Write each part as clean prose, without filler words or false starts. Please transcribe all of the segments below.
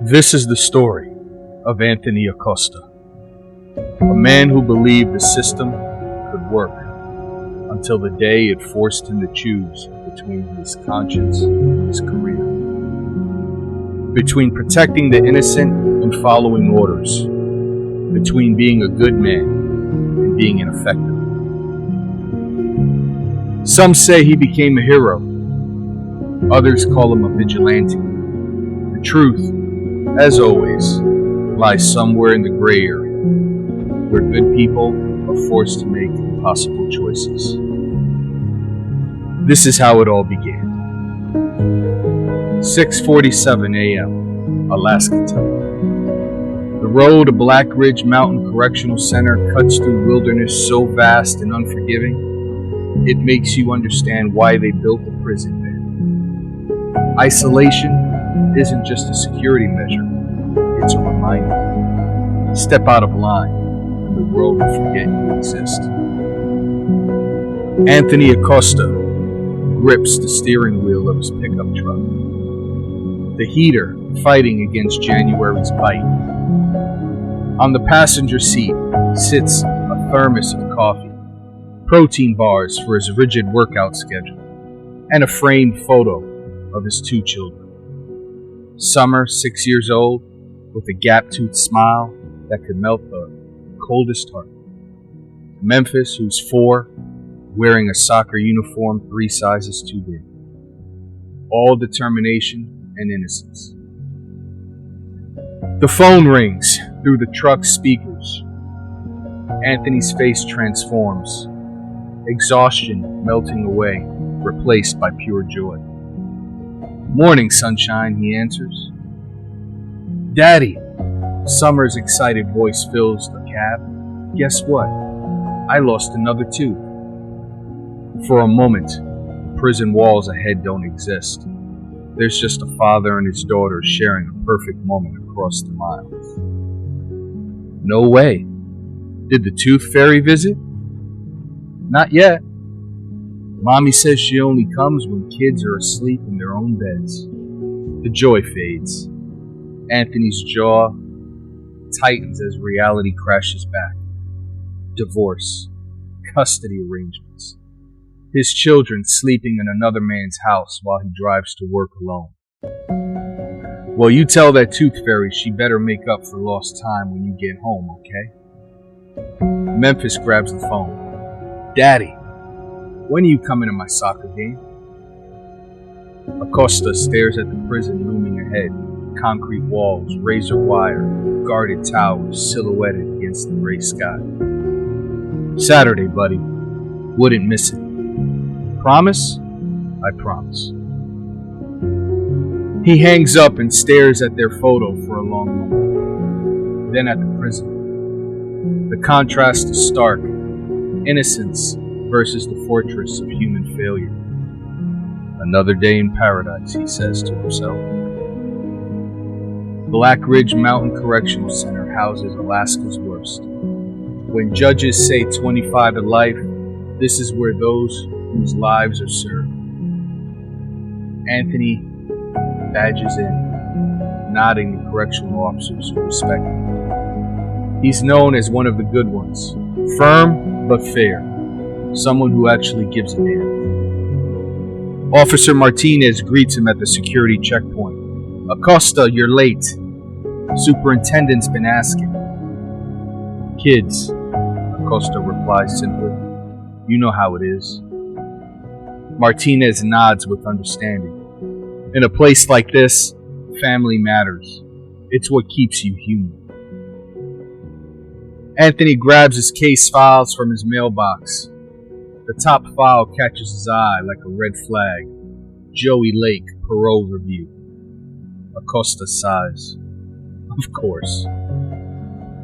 This is the story of Anthony Acosta, a man who believed the system could work until the day it forced him to choose between his conscience and his career, between protecting the innocent and following orders, between being a good man and being ineffective. Some say he became a hero. Others call him a vigilante. The truth, as always, lies somewhere in the gray area, where good people are forced to make impossible choices. This is how it all began. 6:47 a.m., Alaska time. The road to Black Ridge Mountain Correctional Center cuts through wilderness so vast and unforgiving, it makes you understand why they built the prison there. Isolation isn't just a security measure, it's a reminder. Step out of line and the world will forget you exist. Anthony Acosta grips the steering wheel of his pickup truck, the heater fighting against January's bite. On the passenger seat sits a thermos of coffee, protein bars for his rigid workout schedule, and a framed photo of his two children. Summer, 6 years old, with a gap-toothed smile that could melt the coldest heart. Memphis, who's 4, wearing a soccer uniform 3 sizes too big. All determination and innocence. The phone rings through the truck's speakers. Anthony's face transforms, exhaustion melting away, replaced by pure joy. "Morning, sunshine," he answers. "Daddy," Summer's excited voice fills the cab. "Guess what? I lost another tooth." For a moment, the prison walls ahead don't exist. There's just a father and his daughter sharing a perfect moment across the miles. No way. Did the tooth fairy visit? Not yet. Mommy says she only comes when kids are asleep in their own beds. The joy fades. Anthony's jaw tightens as reality crashes back. Divorce, custody arrangements, his children sleeping in another man's house while he drives to work alone. "Well, you tell that tooth fairy she better make up for lost time when you get home, okay?" Memphis grabs the phone. "Daddy, when are you coming to my soccer game?" Acosta stares at the prison looming ahead. Concrete walls, razor wire, guarded towers silhouetted against the gray sky. "Saturday, buddy. Wouldn't miss it. Promise?" "I promise." He hangs up and stares at their photo for a long moment, then at the prison. The contrast is stark. Innocence versus the fortress of human failure. "Another day in paradise," he says to himself. Black Ridge Mountain Correctional Center houses Alaska's worst. When judges say 25 to life, this is where those whose lives are served. Anthony badges in, nodding to correctional officers who respect him. He's known as one of the good ones, firm but fair, someone who actually gives a damn. Officer Martinez greets him at the security checkpoint. "Acosta, you're late. Superintendent's been asking." "Kids," Acosta replies simply. "You know how it is." Martinez nods with understanding. In a place like this, family matters. It's what keeps you human. Anthony grabs his case files from his mailbox. The top file catches his eye like a red flag. Joey Lake, parole review. Acosta sighs. Of course.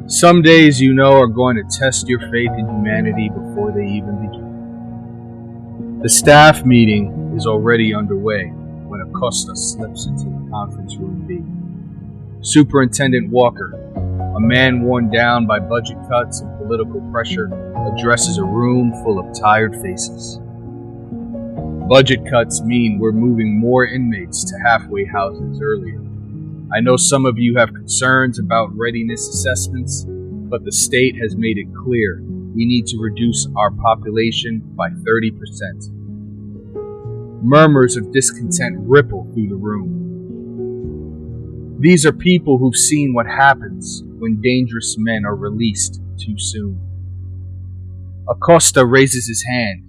Some days, you know, are going to test your faith in humanity before they even begin. The staff meeting is already underway when Acosta slips into the conference room B. Superintendent Walker, a man worn down by budget cuts and political pressure, addresses a room full of tired faces. Budget cuts mean we're moving more inmates to halfway houses earlier. I know some of you have concerns about readiness assessments, but the state has made it clear we need to reduce our population by 30%. Murmurs of discontent ripple through the room. These are people who've seen what happens when dangerous men are released too soon. Acosta raises his hand.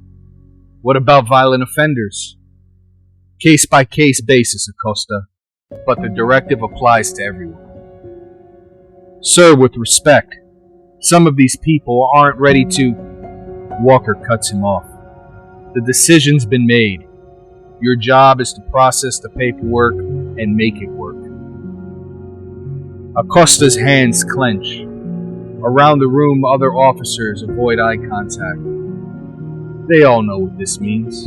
What about violent offenders? Case-by-case basis, Acosta, but the directive applies to everyone. Sir, with respect, some of these people aren't ready to... Walker cuts him off. The decision's been made. Your job is to process the paperwork and make it work. Acosta's hands clench. Around the room, other officers avoid eye contact. They all know what this means,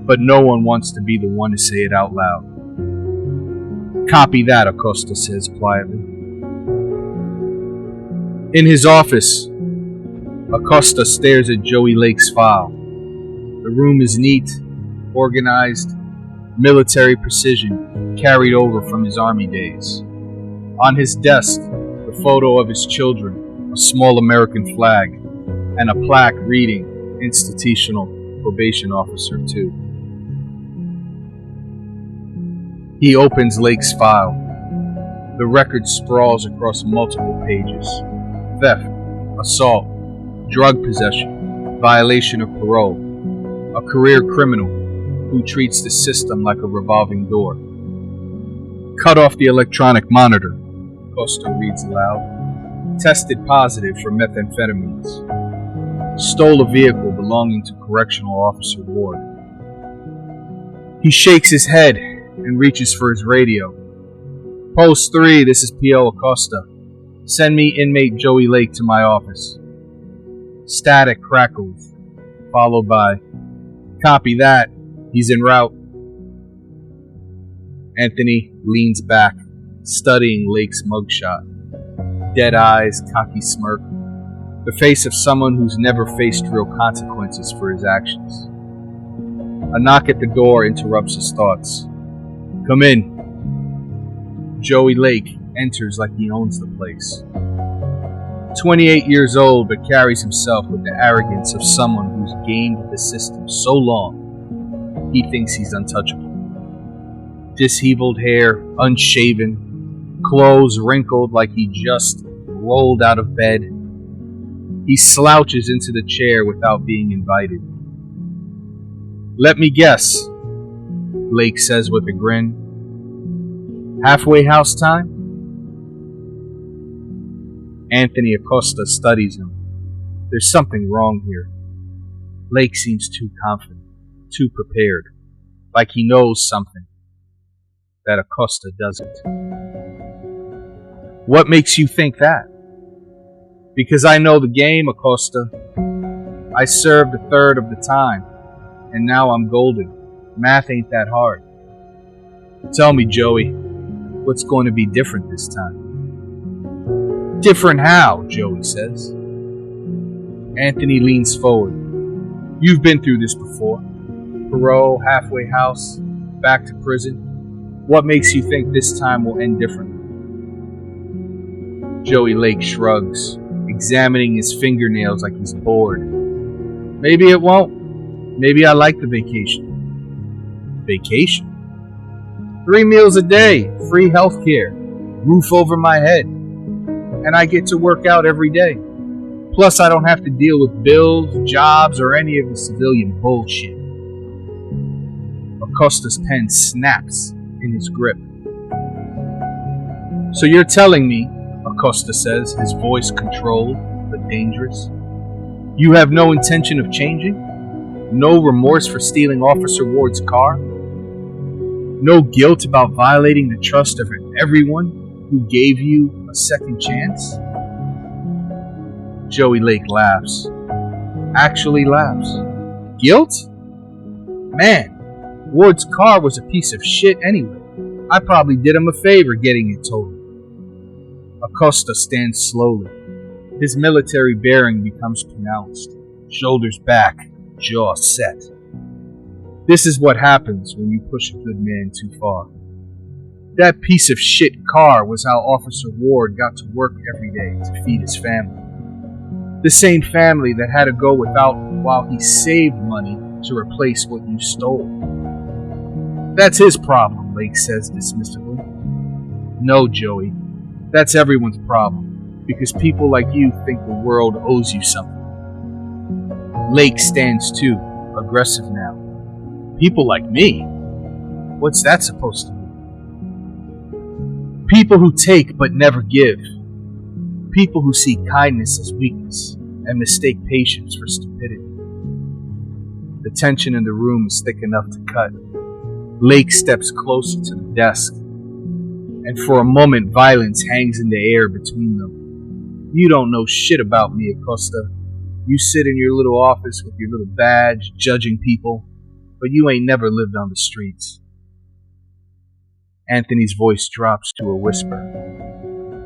but no one wants to be the one to say it out loud. Copy that, Acosta says quietly. In his office, Acosta stares at Joey Lake's file. The room is neat, organized, military precision carried over from his army days. On his desk, the photo of his children, a small American flag, and a plaque reading Institutional Probation Officer 2. He opens Lake's file. The record sprawls across multiple pages. Theft, assault, drug possession, violation of parole, a career criminal who treats the system like a revolving door. Cut off the electronic monitor, Acosta reads aloud. Tested positive for methamphetamines. Stole a vehicle belonging to Correctional Officer Ward. He shakes his head and reaches for his radio. Post 3, this is P.O. Acosta. Send me inmate Joey Lake to my office. Static crackles, followed by, copy that, he's en route. Anthony leans back, studying Lake's mugshot. Dead eyes, cocky smirk. The face of someone who's never faced real consequences for his actions. A knock at the door interrupts his thoughts. Come in. Joey Lake enters like he owns the place. 28 years old, but carries himself with the arrogance of someone who's gamed the system so long, he thinks he's untouchable. Disheveled hair, unshaven, clothes wrinkled like he just rolled out of bed. He slouches into the chair without being invited. Let me guess, Lake says with a grin. Halfway house time? Anthony Acosta studies him. There's something wrong here. Lake seems too confident, too prepared, like he knows something that Acosta doesn't. What makes you think that? Because I know the game, Acosta. I served a third of the time, and now I'm golden. Math ain't that hard. Tell me, Joey, what's going to be different this time? Different how? Joey says. Anthony leans forward. You've been through this before. Parole, halfway house, back to prison. What makes you think this time will end differently? Joey Lake shrugs, examining his fingernails like he's bored. Maybe it won't. Maybe I like the vacation. Vacation? 3 meals a day, free health care, roof over my head, and I get to work out every day. Plus, I don't have to deal with bills, jobs, or any of the civilian bullshit. Acosta's pen snaps in his grip. So you're telling me, Acosta says, his voice controlled but dangerous, you have no intention of changing? No remorse for stealing Officer Ward's car? No guilt about violating the trust of everyone who gave you a second chance? Joey Lake laughs. Actually laughs. Guilt? Man, Ward's car was a piece of shit anyway. I probably did him a favor getting it totaled. Acosta stands slowly. His military bearing becomes pronounced. Shoulders back, jaw set. This is what happens when you push a good man too far. That piece of shit car was how Officer Ward got to work every day to feed his family. The same family that had to go without while he saved money to replace what you stole. That's his problem, Lake says dismissively. No, Joey, that's everyone's problem, because people like you think the world owes you something. Lake stands too, aggressive now. People like me? What's that supposed to mean? People who take but never give. People who see kindness as weakness and mistake patience for stupidity. The tension in the room is thick enough to cut. Lake steps closer to the desk, and for a moment violence hangs in the air between them. You don't know shit about me, Acosta. You sit in your little office with your little badge, judging people, but you ain't never lived on the streets. Anthony's voice drops to a whisper,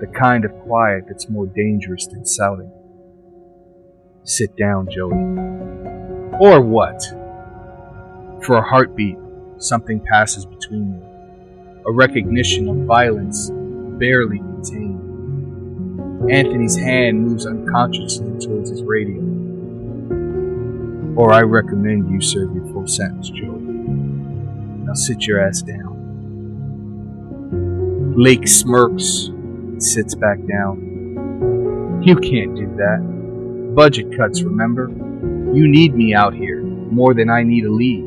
the kind of quiet that's more dangerous than shouting. Sit down, Joey. Or what? For a heartbeat, something passes between you. A recognition of violence barely contained. Anthony's hand moves unconsciously towards his radio. Or I recommend you serve your full sentence, Joey. Now sit your ass down. Lake smirks and sits back down. You can't do that. Budget cuts, remember? You need me out here more than I need a leave.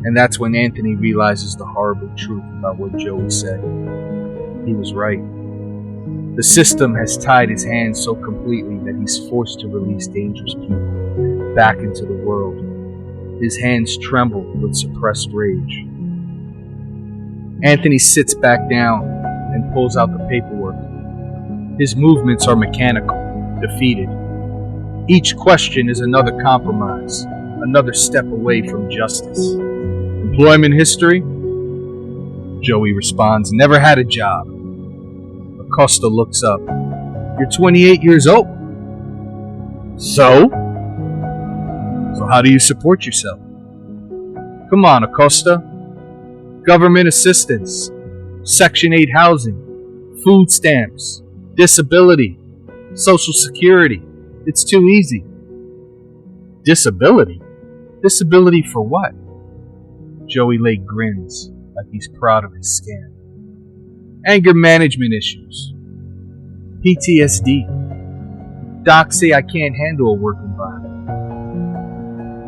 And that's when Anthony realizes the horrible truth about what Joey said. He was right. The system has tied his hands so completely that he's forced to release dangerous people back into the world. His hands tremble with suppressed rage. Anthony sits back down and pulls out the paperwork. His movements are mechanical, defeated. Each question is another compromise, another step away from justice. Employment history? Joey responds, never had a job. Acosta looks up. You're 28 years old. So how do you support yourself? Come on, Acosta. Government assistance, Section 8 housing, food stamps, disability, Social Security. It's too easy. Disability? Disability for what? Joey Lake grins like he's proud of his scam. Anger management issues. PTSD. Docs say I can't handle a work environment.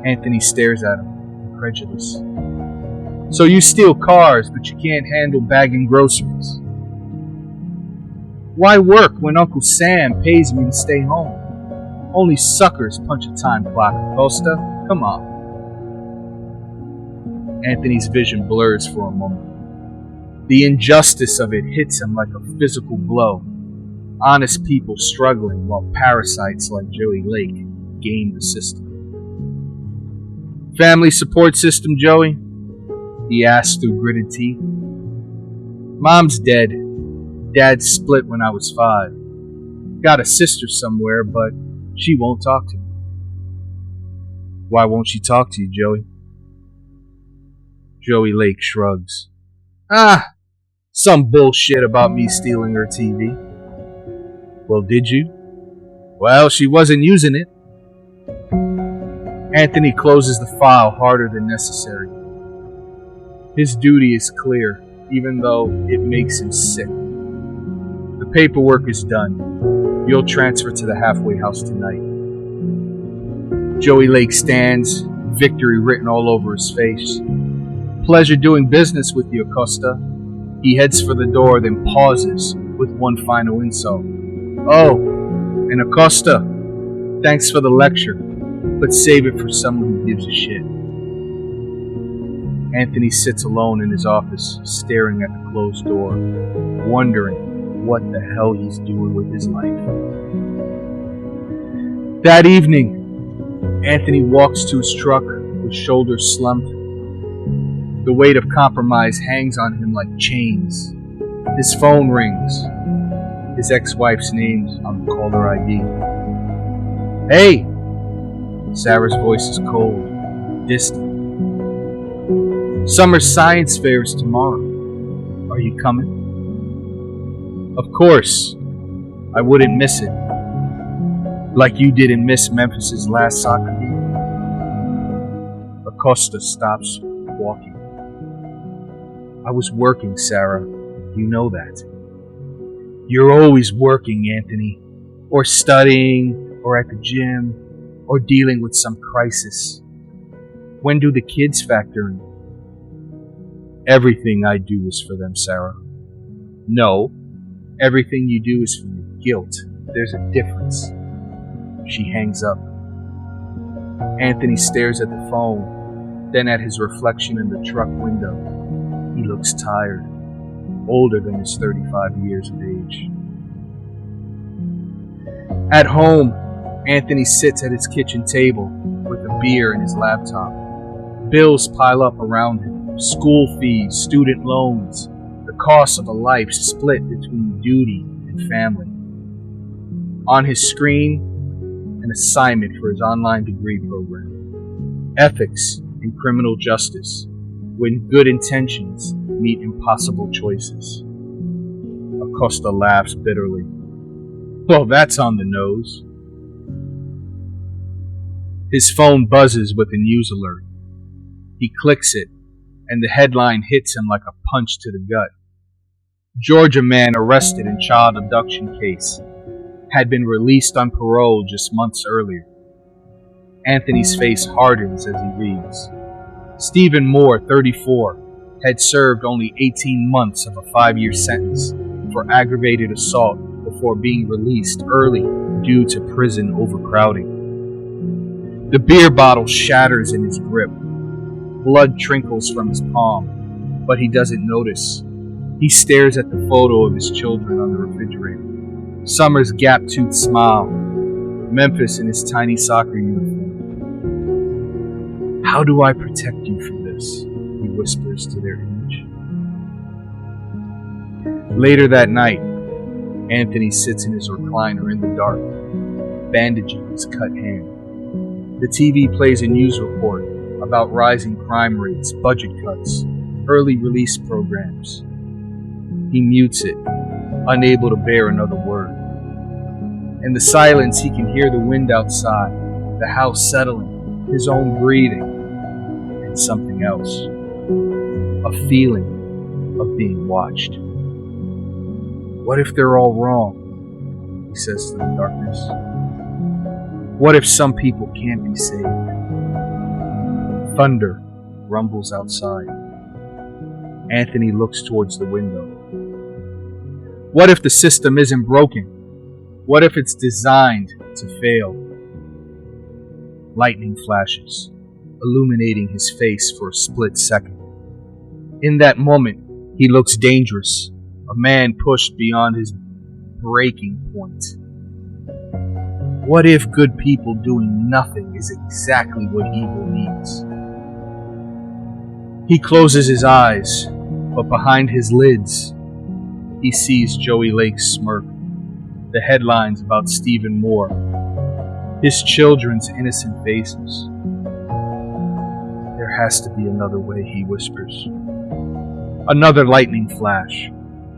Anthony stares at him, incredulous. So you steal cars, but you can't handle bagging groceries. Why work when Uncle Sam pays me to stay home? Only suckers punch a time clock, Acosta. Come on. Anthony's vision blurs for a moment. The injustice of it hits him like a physical blow. Honest people struggling while parasites like Joey Lake game the system. Family support system, Joey? He asked through gritted teeth. Mom's dead. Dad split when I was 5. Got a sister somewhere, but she won't talk to me. Why won't she talk to you, Joey? Joey Lake shrugs. Some bullshit about me stealing her TV. Well, did you? Well, she wasn't using it. Anthony closes the file harder than necessary. His duty is clear, even though it makes him sick. The paperwork is done. You'll transfer to the halfway house tonight. Joey Lake stands, victory written all over his face. Pleasure doing business with you, Acosta. He heads for the door, then pauses with one final insult. Oh, and Acosta, thanks for the lecture, but save it for someone who gives a shit. Anthony sits alone in his office, staring at the closed door, wondering what the hell he's doing with his life. That evening, Anthony walks to his truck with shoulders slumped. The weight of compromise hangs on him like chains. His phone rings. His ex-wife's name's on the caller ID. Hey! Sarah's voice is cold, distant. Summer science fair is tomorrow. Are you coming? Of course. I wouldn't miss it. Like you didn't miss Memphis's last soccer game. Acosta stops walking. I was working, Sarah. You know that. You're always working, Anthony. Or studying, or at the gym, or dealing with some crisis. When do the kids factor in? Everything I do is for them, Sarah. No, everything you do is for your guilt. There's a difference. She hangs up. Anthony stares at the phone, then at his reflection in the truck window. He looks tired, older than his 35 years of age. At home, Anthony sits at his kitchen table with a beer and his laptop. Bills pile up around him. School fees, student loans, the cost of a life split between duty and family. On his screen, an assignment for his online degree program. Ethics in criminal justice, when good intentions meet impossible choices. Acosta laughs bitterly. Well, that's on the nose. His phone buzzes with a news alert. He clicks it, and the headline hits him like a punch to the gut. Georgia man arrested in child abduction case had been released on parole just months earlier. Anthony's face hardens as he reads. Stephen Moore, 34, had served only 18 months of a 5-year sentence for aggravated assault before being released early due to prison overcrowding. The beer bottle shatters in his grip. Blood trickles from his palm, but he doesn't notice. He stares at the photo of his children on the refrigerator. Summer's gap-toothed smile. Memphis in his tiny soccer uniform. How do I protect you from this? He whispers to their image. Later that night, Anthony sits in his recliner in the dark, bandaging his cut hand. The TV plays a news report about rising crime rates, budget cuts, early release programs. He mutes it, unable to bear another word. In the silence, he can hear the wind outside, the house settling, his own breathing, and something else. A feeling of being watched. What if they're all wrong? He says to the darkness. What if some people can't be saved? Thunder rumbles outside. Anthony looks towards the window. What if the system isn't broken? What if it's designed to fail? Lightning flashes, illuminating his face for a split second. In that moment, he looks dangerous, a man pushed beyond his breaking point. What if good people doing nothing is exactly what evil needs? He closes his eyes, but behind his lids, he sees Joey Lake's smirk, the headlines about Stephen Moore, his children's innocent faces. There has to be another way, he whispers. Another lightning flash.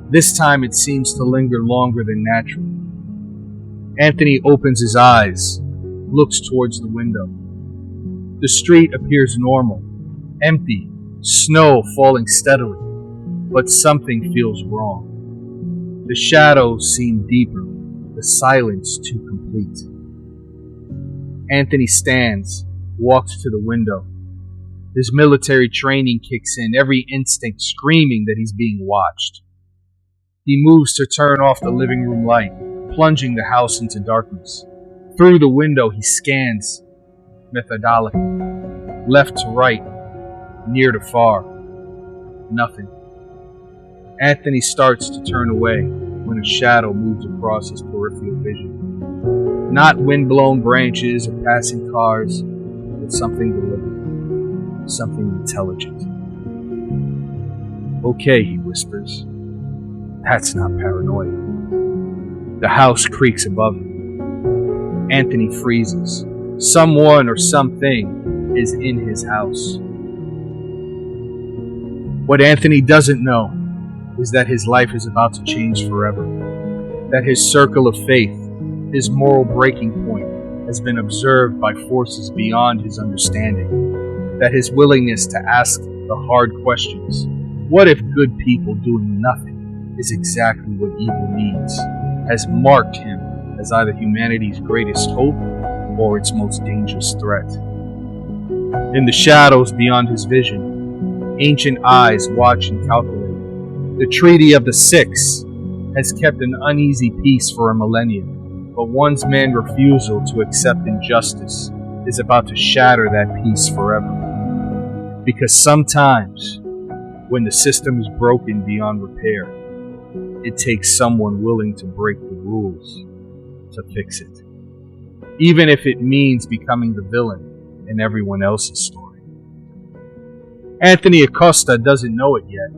This time it seems to linger longer than natural. Anthony opens his eyes, looks towards the window. The street appears normal, empty, snow falling steadily, but something feels wrong. The shadows seem deeper, the silence too complete. Anthony stands, walks to the window. His military training kicks in, every instinct screaming that he's being watched. He moves to turn off the living room light, plunging the house into darkness. Through the window, he scans methodically, left to right, near to far. Nothing. Anthony starts to turn away when a shadow moves across his peripheral vision. Not wind-blown branches or passing cars, but something deliberate, something intelligent. Okay, he whispers. That's not paranoia. The house creaks above him. Anthony freezes. Someone or something is in his house. What Anthony doesn't know is that his life is about to change forever, that his circle of faith, his moral breaking point, has been observed by forces beyond his understanding, that his willingness to ask the hard questions, what if good people doing nothing is exactly what evil needs, has marked him as either humanity's greatest hope or its most dangerous threat. In the shadows beyond his vision, ancient eyes watch and calculate. The Treaty of the Six has kept an uneasy peace for a millennium, but one man's refusal to accept injustice is about to shatter that peace forever. Because sometimes, when the system is broken beyond repair, it takes someone willing to break the rules to fix it, even if it means becoming the villain in everyone else's story. Anthony Acosta doesn't know it yet,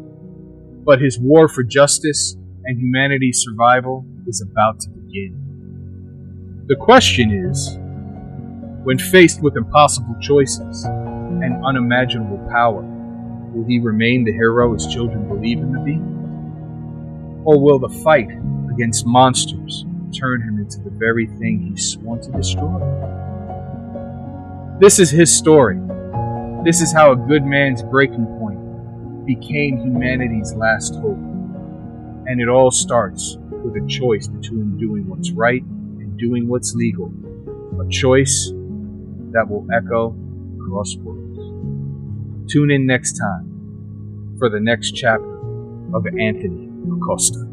but his war for justice and humanity's survival is about to begin. The question is, when faced with impossible choices and unimaginable power, will he remain the hero his children believe him to be? Or will the fight against monsters turn him into the very thing he's sworn to destroy? This is his story. This is how a good man's breaking point became humanity's last hope. And it all starts with a choice between doing what's right and doing what's legal. A choice that will echo across worlds. Tune in next time for the next chapter of Anthony Acosta.